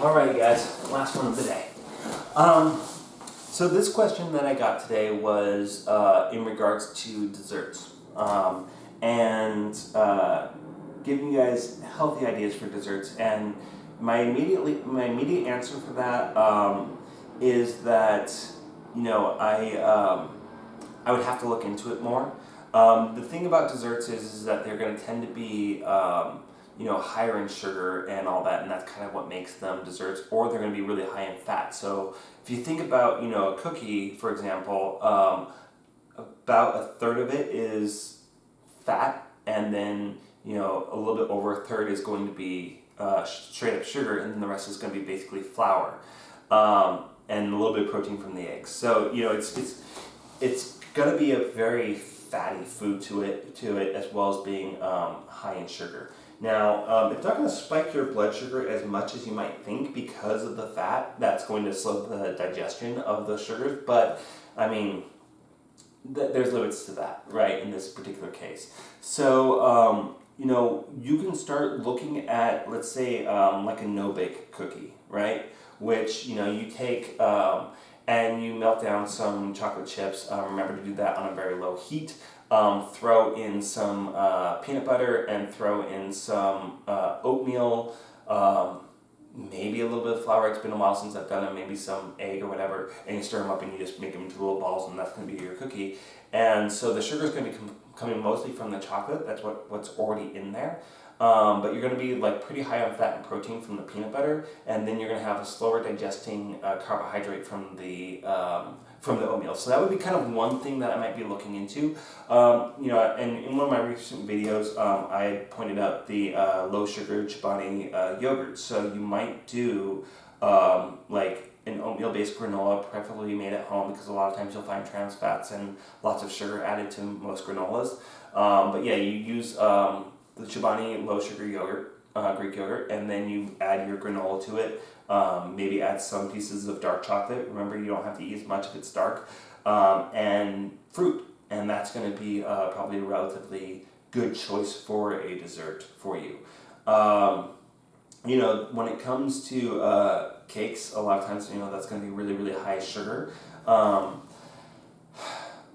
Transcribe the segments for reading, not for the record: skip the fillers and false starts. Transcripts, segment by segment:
Alright guys, last one of the day. So this question that I got today was in regards to desserts. And giving you guys healthy ideas for desserts. And my immediate answer for that is that, I would have to look into it more. The thing about desserts is that they're going to tend to be higher in sugar and all that, and that's kind of what makes them desserts, or they're going to be really high in fat. So if you think about, a cookie, for example, about a third of it is fat, and then, a little bit over a third is going to be straight up sugar, and then the rest is going to be basically flour, and a little bit of protein from the eggs. So, it's going to be a very fatty food to it as well as being high in sugar. Now, it's not going to spike your blood sugar as much as you might think because of the fat. That's going to slow the digestion of the sugars, but I mean, there's limits to that, right, in this particular case. So, you can start looking at, let's say, like a no-bake cookie, right, which, you take and you melt down some chocolate chips. Remember to do that on a very low heat. Throw in some peanut butter and throw in some oatmeal, maybe a little bit of flour. It's been a while since I've done it, maybe some egg or whatever, and you stir them up and you just make them into little balls, and that's going to be your cookie. And so the sugar is going to be coming mostly from the chocolate. That's what's already in there. But you're going to be like pretty high on fat and protein from the peanut butter, and then you're going to have a slower digesting carbohydrate from the oatmeal. So that would be kind of one thing that I might be looking into. And in one of my recent videos, I pointed out the low sugar Chobani yogurt. So you might do like an oatmeal-based granola, preferably made at home, because a lot of times you'll find trans fats and lots of sugar added to most granolas. But yeah, you use the Chobani low sugar yogurt, Greek yogurt, and then you add your granola to it. Maybe add some pieces of dark chocolate. Remember, you don't have to eat as much if it's dark. And fruit, and that's going to be probably a relatively good choice for a dessert for you. When it comes to cakes, a lot of times, that's going to be really, really high sugar.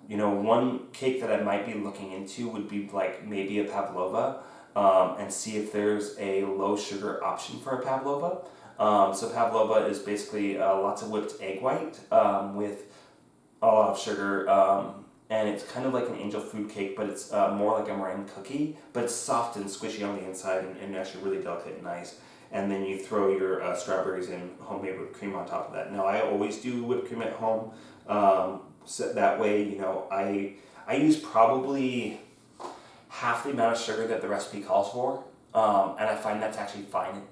One cake that I might be looking into would be like maybe a Pavlova, and see if there's a low sugar option for a Pavlova. So Pavlova is basically lots of whipped egg white with a lot of sugar, and it's kind of like an angel food cake, but it's more like a meringue cookie, but it's soft and squishy on the inside, and actually really delicate and nice. And then you throw your strawberries and homemade whipped cream on top of that. Now, I always do whipped cream at home, so that way, I use probably half the amount of sugar that the recipe calls for, and I find that's actually fine,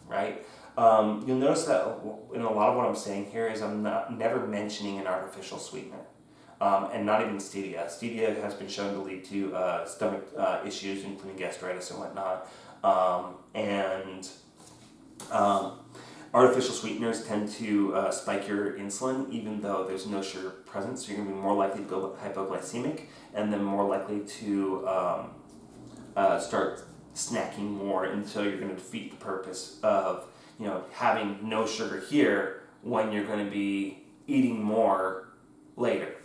right? You'll notice that in a lot of what I'm saying here is I'm never mentioning an artificial sweetener, and not even stevia. Stevia has been shown to lead to stomach issues, including gastritis and whatnot, artificial sweeteners tend to spike your insulin, even though there's no sugar present, so you're going to be more likely to go hypoglycemic, and then more likely to start snacking more until you're going to defeat the purpose of having no sugar here when you're going to be eating more later.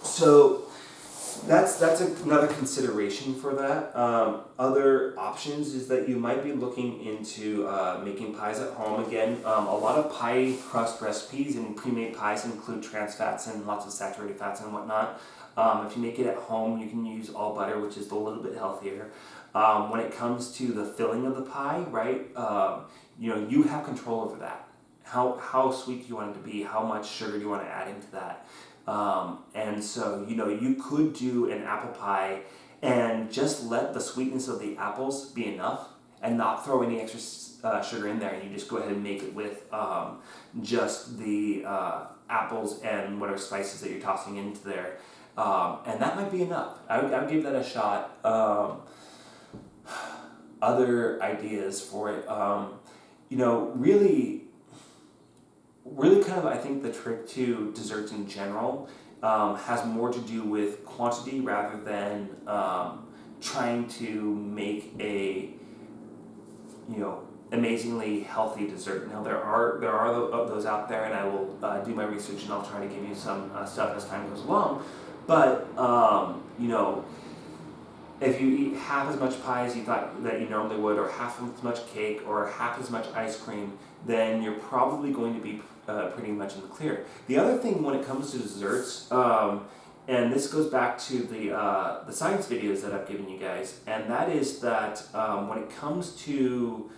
So that's another consideration for that. Other options is that you might be looking into making pies at home. Again, a lot of pie crust recipes and pre-made pies include trans fats and lots of saturated fats and whatnot. If you make it at home, you can use all butter, which is a little bit healthier. When it comes to the filling of the pie, right, you have control over that. How sweet do you want it to be? How much sugar do you want to add into that? And so, you could do an apple pie and just let the sweetness of the apples be enough and not throw any extra sugar in there. And you just go ahead and make it with just the apples and whatever spices that you're tossing into there. And that might be enough. I would give that a shot. Other ideas for it, really kind of, I think the trick to desserts in general has more to do with quantity rather than trying to make a amazingly healthy dessert. Now there are of those out there, and I will do my research and I'll try to give you some stuff as time goes along. But you know, if you eat half as much pie as you thought that you normally would, or half as much cake, or half as much ice cream, then you're probably going to be pretty much in the clear. The other thing when it comes to desserts, and this goes back to the science videos that I've given you guys, and that is that when it comes to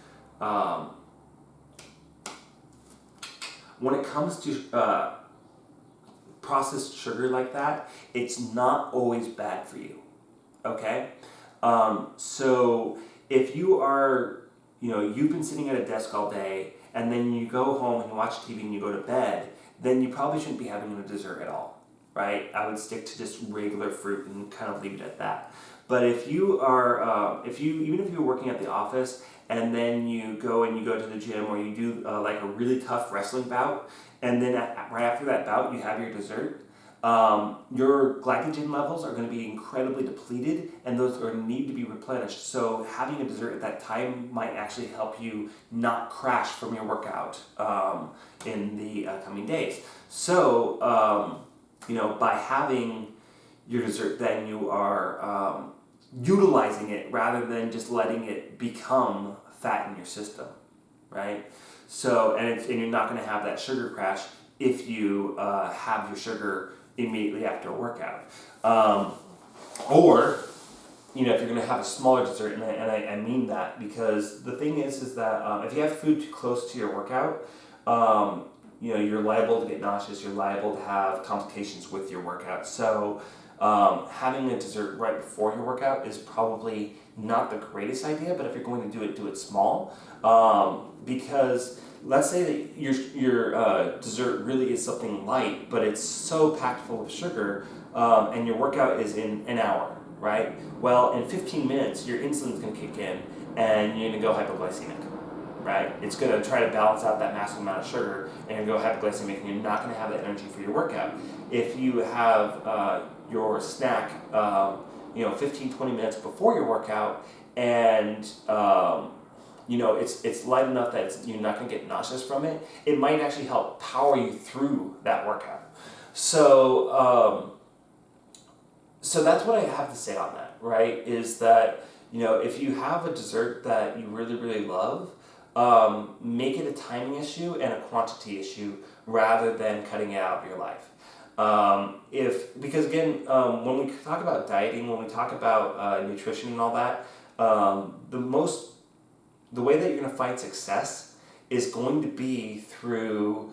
processed sugar like that, it's not always bad for you. Okay, so if you are, you know, you've been sitting at a desk all day, and then you go home and you watch TV and you go to bed, then you probably shouldn't be having a dessert at all, right? I would stick to just regular fruit and kind of leave it at that. But if you are, even if you're working at the office and then you go to the gym, or you do like a really tough wrestling bout, and then right after that bout you have your dessert, your glycogen levels are going to be incredibly depleted, and those are need to be replenished. So having a dessert at that time might actually help you not crash from your workout in the coming days. So you know, by having your dessert, then you are utilizing it rather than just letting it become fat in your system, right? So and you're not going to have that sugar crash if you have your sugar immediately after a workout. Or, you know, if you're going to have a smaller dessert, and I mean that because the thing is that if you have food too close to your workout, you know, you're liable to get nauseous, you're liable to have complications with your workout. So having a dessert right before your workout is probably not the greatest idea, but if you're going to do it small, because let's say that your dessert really is something light, but it's so packed full of sugar, and your workout is in an hour, right? Well, in 15 minutes, your insulin's going to kick in, and you're going to go hypoglycemic, right? It's going to try to balance out that massive amount of sugar, and you're going to go hypoglycemic, and you're not going to have that energy for your workout. If you have your snack, you know, 15-20 minutes before your workout, and you know, it's light enough that you're not going to get nauseous from it, it might actually help power you through that workout. So, so that's what I have to say on that, right? Is that, you know, if you have a dessert that you really, really love, make it a timing issue and a quantity issue rather than cutting it out of your life. Because again, when we talk about dieting, when we talk about nutrition and all that, the way that you're going to find success is going to be through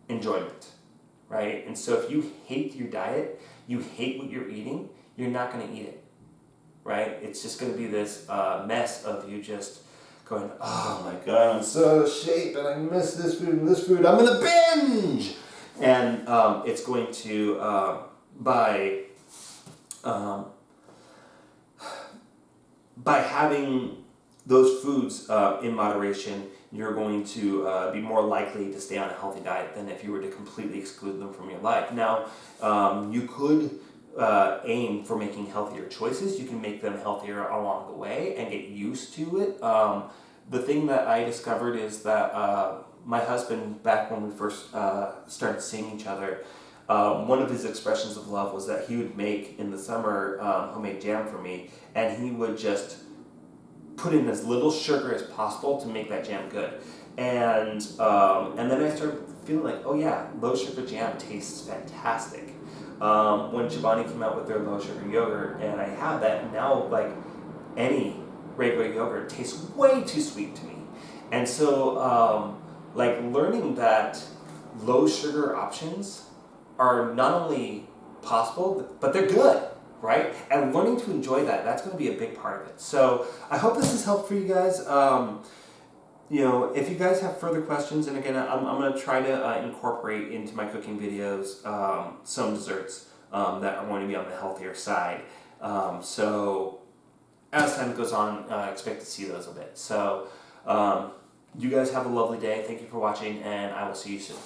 enjoyment, right? And so if you hate your diet, you hate what you're eating, you're not going to eat it, right? It's just going to be this mess of you just going, oh my God, I'm so out of shape and I miss this food and this food, I'm going to binge! And it's going to, by having those foods in moderation, you're going to be more likely to stay on a healthy diet than if you were to completely exclude them from your life. Now, you could aim for making healthier choices. You can make them healthier along the way and get used to it. The thing that I discovered is that my husband, back when we first started seeing each other, one of his expressions of love was that he would make, in the summer, homemade jam for me, and he would just put in as little sugar as possible to make that jam good. And then I started feeling like, oh yeah, low sugar jam tastes fantastic. When Chobani came out with their low sugar yogurt, and I had that, and now like any regular yogurt tastes way too sweet to me. And so like learning that low sugar options are not only possible, but they're good, right? And learning to enjoy that, that's going to be a big part of it. So I hope this has helped for you guys. You know, if you guys have further questions, and again, I'm going to try to incorporate into my cooking videos some desserts that are going to be on the healthier side. So as time goes on, expect to see those a bit. So you guys have a lovely day. Thank you for watching, and I will see you soon.